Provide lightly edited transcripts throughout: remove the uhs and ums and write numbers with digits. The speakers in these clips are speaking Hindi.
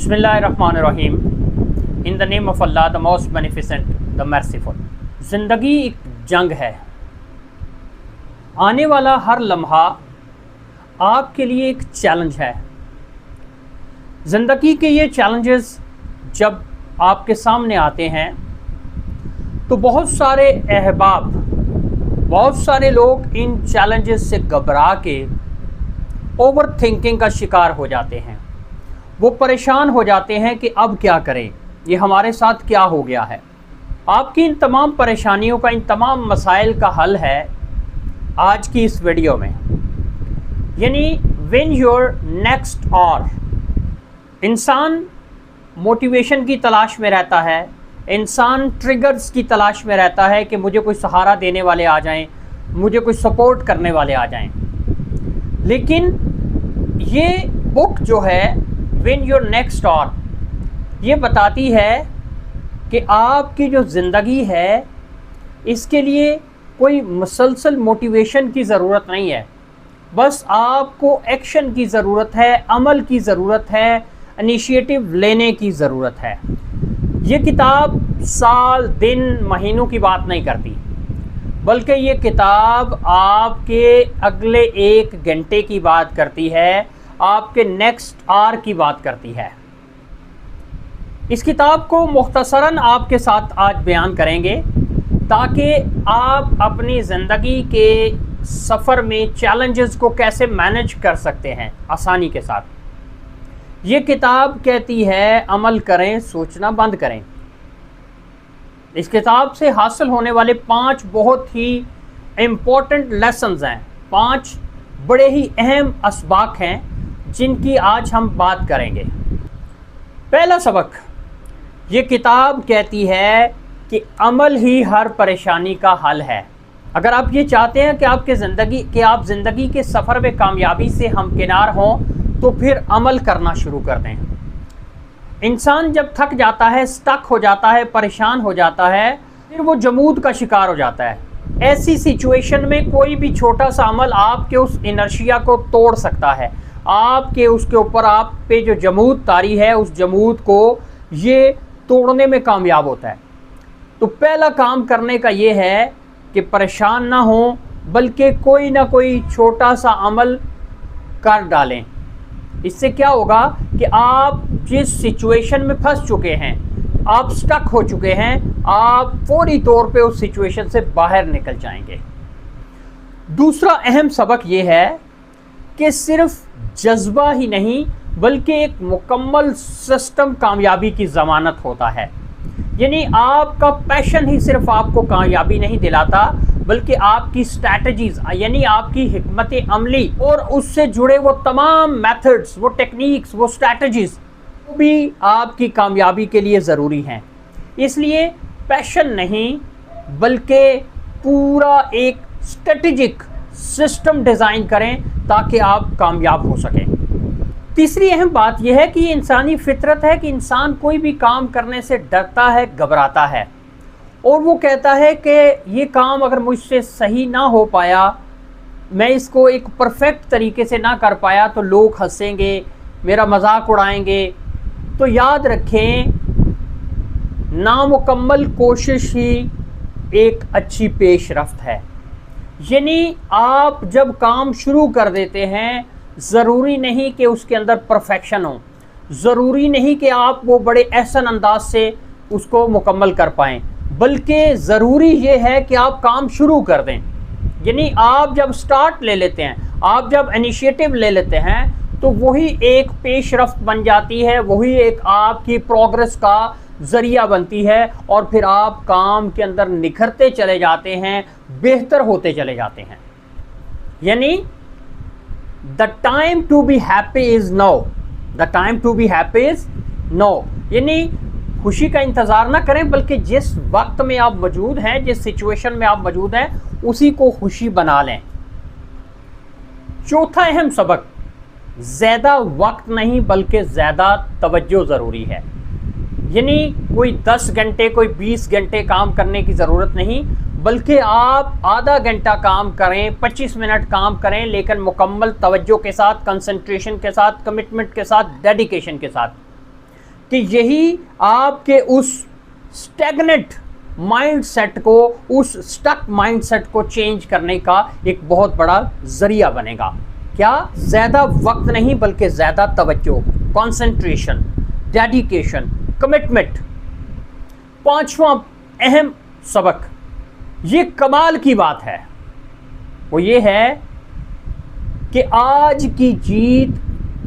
बिस्मिल्लाहिर्रहमानिर्रहीम। In the name of Allah the most beneficent the merciful. ज़िंदगी एक जंग है। आने वाला हर लम्हा आपके लिए एक चैलेंज है। ज़िंदगी के ये चैलेंजेस जब आपके सामने आते हैं तो बहुत सारे अहबाब, बहुत सारे लोग इन चैलेंजेस से घबरा के ओवर थिंकिंग का शिकार हो जाते हैं। वो परेशान हो जाते हैं कि अब क्या करें, ये हमारे साथ क्या हो गया है। आपकी इन तमाम परेशानियों का, इन तमाम मसाइल का हल है आज की इस वीडियो में। यानी विन योर नेक्स्ट ऑर। इंसान मोटिवेशन की तलाश में रहता है, इंसान ट्रिगर्स की तलाश में रहता है कि मुझे कोई सहारा देने वाले आ जाएं, मुझे कोई सपोर्ट करने वाले आ जाएं। लेकिन ये बुक जो है विन योर नेक्स्ट ऑर, ये बताती है कि आपकी जो ज़िंदगी है इसके लिए कोई मुसलसल मोटिवेशन की ज़रूरत नहीं है। बस आपको एक्शन की ज़रूरत है, अमल की ज़रूरत है, इनिशिएटिव लेने की ज़रूरत है। ये किताब साल, दिन, महीनों की बात नहीं करती, बल्कि ये किताब आपके अगले 1 घंटे की बात करती है, आपके नेक्स्ट आवर की बात करती है। इस किताब को मुख्तसरन आपके साथ आज बयान करेंगे ताकि आप अपनी ज़िंदगी के सफ़र में चैलेंजेस को कैसे मैनेज कर सकते हैं आसानी के साथ। ये किताब कहती है अमल करें, सोचना बंद करें। इस किताब से हासिल होने वाले 5 बहुत ही इम्पोर्टेंट लेसन्स हैं, 5 बड़े ही अहम असबाक हैं जिनकी आज हम बात करेंगे। पहला सबक, ये किताब कहती है कि अमल ही हर परेशानी का हल है। अगर आप ये चाहते हैं कि आप ज़िंदगी के सफ़र में कामयाबी से हमकिनार हों तो फिर अमल करना शुरू कर दें। इंसान जब थक जाता है, स्टक हो जाता है, परेशान हो जाता है, फिर वो जमूद का शिकार हो जाता है। ऐसी सिचुएशन में कोई भी छोटा सा अमल आपके उस इनर्शिया को तोड़ सकता है। आपके उसके ऊपर आप पे जो जमूद तारी है, उस जमूद को ये तोड़ने में कामयाब होता है। तो पहला काम करने का ये है कि परेशान ना हो, बल्कि कोई ना कोई छोटा सा अमल कर डालें। इससे क्या होगा कि आप जिस सिचुएशन में फंस चुके हैं, आप स्टक हो चुके हैं, आप फौरी तौर पे उस सिचुएशन से बाहर निकल जाएंगे। दूसरा अहम सबक ये है कि सिर्फ जज्बा ही नहीं बल्कि एक मुकम्मल सिस्टम कामयाबी की ज़मानत होता है। यानी आपका पैशन ही सिर्फ आपको कामयाबी नहीं दिलाता, बल्कि आपकी स्ट्रैटेजीज़ यानी आपकी हिकमत अमली और उससे जुड़े वो तमाम मेथड्स, वो टेक्निक्स, वो स्ट्रैटेजीज़ वो भी आपकी कामयाबी के लिए ज़रूरी हैं। इसलिए पैशन नहीं बल्कि पूरा एक स्ट्रेटेजिक सिस्टम डिज़ाइन करें ताकि आप कामयाब हो सकें। तीसरी अहम बात यह है कि ये इंसानी फितरत है कि इंसान कोई भी काम करने से डरता है, घबराता है, और वो कहता है कि ये काम अगर मुझसे सही ना हो पाया, मैं इसको एक परफेक्ट तरीके से ना कर पाया तो लोग हंसेंगे, मेरा मजाक उड़ाएंगे। तो याद रखें, नामुकम्मल कोशिश ही एक अच्छी पेशरफ्त है। यानी आप जब काम शुरू कर देते हैं, ज़रूरी नहीं कि उसके अंदर परफेक्शन हो, ज़रूरी नहीं कि आप वो बड़े एहसन अंदाज से उसको मुकम्मल कर पाएँ, बल्कि ज़रूरी ये है कि आप काम शुरू कर दें। यानी आप जब स्टार्ट ले लेते हैं, आप जब इनिशिएटिव ले लेते हैं, तो वही एक पेशरफ्त बन जाती है, वही एक आपकी प्रोग्रेस का ज़रिया बनती है, और फिर आप काम के अंदर निखरते चले जाते हैं, बेहतर होते चले जाते हैं। यानी the time to be happy is now, the time to be happy is now. यानी खुशी का इंतज़ार ना करें, बल्कि जिस वक्त में आप मौजूद हैं, जिस सिचुएशन में आप मौजूद हैं, उसी को खुशी बना लें। चौथा अहम सबक, ज़्यादा वक्त नहीं बल्कि ज़्यादा तवज्जो ज़रूरी है। यानी कोई 10 घंटे, कोई 20 घंटे काम करने की ज़रूरत नहीं, बल्कि आप आधा घंटा काम करें, 25 मिनट काम करें, लेकिन मुकम्मल तवज्जो के साथ, कंसंट्रेशन के साथ, कमिटमेंट के साथ, डेडिकेशन के साथ। कि यही आपके उस स्टैग्नेंट माइंडसेट को, उस स्टक माइंडसेट को चेंज करने का एक बहुत बड़ा जरिया बनेगा। क्या? ज़्यादा वक्त नहीं बल्कि ज़्यादा तवज्जो, कंसंट्रेशन, डेडिकेशन, कमिटमेंट। पांचवा अहम सबक, ये कमाल की बात है, वो ये है कि आज की जीत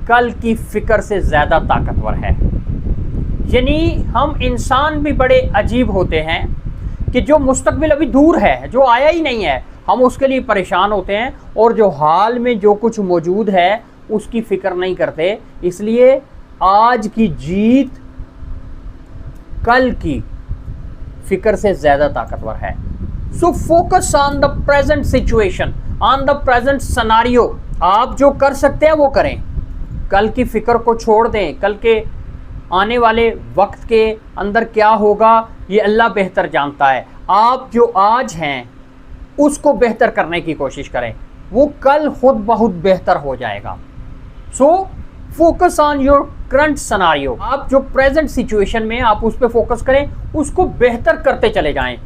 कल की फिक्र से ज़्यादा ताकतवर है। यानी हम इंसान भी बड़े अजीब होते हैं कि जो मुस्तकबिल अभी दूर है, जो आया ही नहीं है, हम उसके लिए परेशान होते हैं, और जो हाल में जो कुछ मौजूद है उसकी फिक्र नहीं करते। इसलिए आज की जीत कल की फिक्र से ज़्यादा ताकतवर है। So focus on the present situation, on the present scenario. आप जो कर सकते हैं वो करें, कल की फिक्र को छोड़ दें। कल के आने वाले वक्त के अंदर क्या होगा ये अल्लाह बेहतर जानता है। आप जो आज हैं उसको बेहतर करने की कोशिश करें, वो कल खुद बहुत बेहतर हो जाएगा। So focus on your current scenario. आप जो प्रेजेंट सिचुएशन में आप उस पर फोकस करें, उसको बेहतर करते चले जाएं,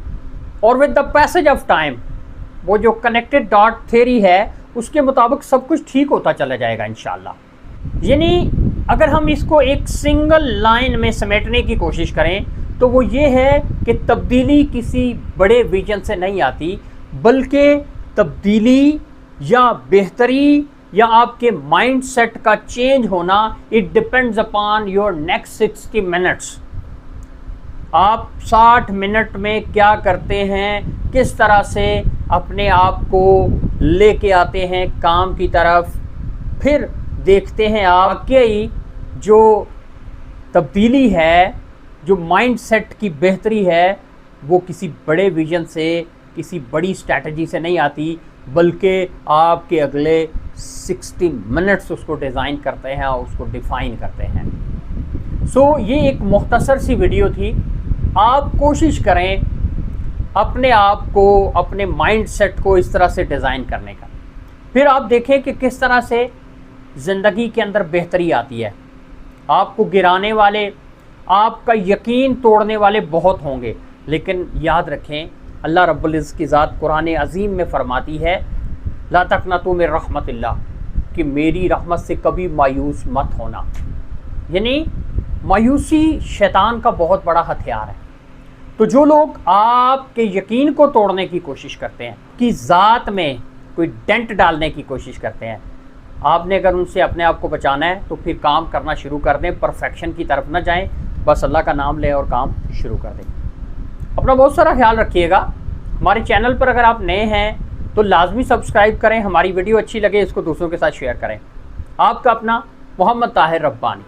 और with the passage of time, वो जो कनेक्टेड डॉट थ्योरी है उसके मुताबिक सब कुछ ठीक होता चला जाएगा इंशाल्लाह। यानी अगर हम इसको एक सिंगल लाइन में समेटने की कोशिश करें तो वो ये है कि तब्दीली किसी बड़े विजन से नहीं आती, बल्कि तब्दीली या बेहतरी या आपके माइंडसेट का चेंज होना, it depends upon your next 60 minutes. आप 60 मिनट में क्या करते हैं, किस तरह से अपने आप को लेके आते हैं काम की तरफ, फिर देखते हैं आप कि जो तब्दीली है, जो माइंडसेट की बेहतरी है, वो किसी बड़े विजन से, किसी बड़ी स्ट्रैटेजी से नहीं आती, बल्कि आपके अगले 60 मिनट्स उसको डिज़ाइन करते हैं और उसको डिफ़ाइन करते हैं। सो ये एक मुख्तसर सी वीडियो थी। आप कोशिश करें अपने आप को, अपने माइंडसेट को इस तरह से डिज़ाइन करने का, फिर आप देखें कि किस तरह से ज़िंदगी के अंदर बेहतरी आती है। आपको गिराने वाले, आपका यकीन तोड़ने वाले बहुत होंगे, लेकिन याद रखें अल्लाह रब्बुल इज़्ज़त की ज़ात कुरान अज़ीम में फरमाती है, ला तक़नतू मिन रहमतिल्लाह, कि मेरी रहमत से कभी मायूस मत होना। यानी मायूसी शैतान का बहुत बड़ा हथियार है। तो जो लोग आपके यकीन को तोड़ने की कोशिश करते हैं, कि ज़ात में कोई डेंट डालने की कोशिश करते हैं, आपने अगर उनसे अपने आप को बचाना है तो फिर काम करना शुरू कर दें, परफेक्शन की तरफ ना जाएं, बस अल्लाह का नाम लें और काम शुरू कर दें। अपना बहुत सारा ख्याल रखिएगा। हमारे चैनल पर अगर आप नए हैं तो लाजमी सब्सक्राइब करें, हमारी वीडियो अच्छी लगे इसको दूसरों के साथ शेयर करें। आपका अपना मोहम्मद ताहिर रब्बानी।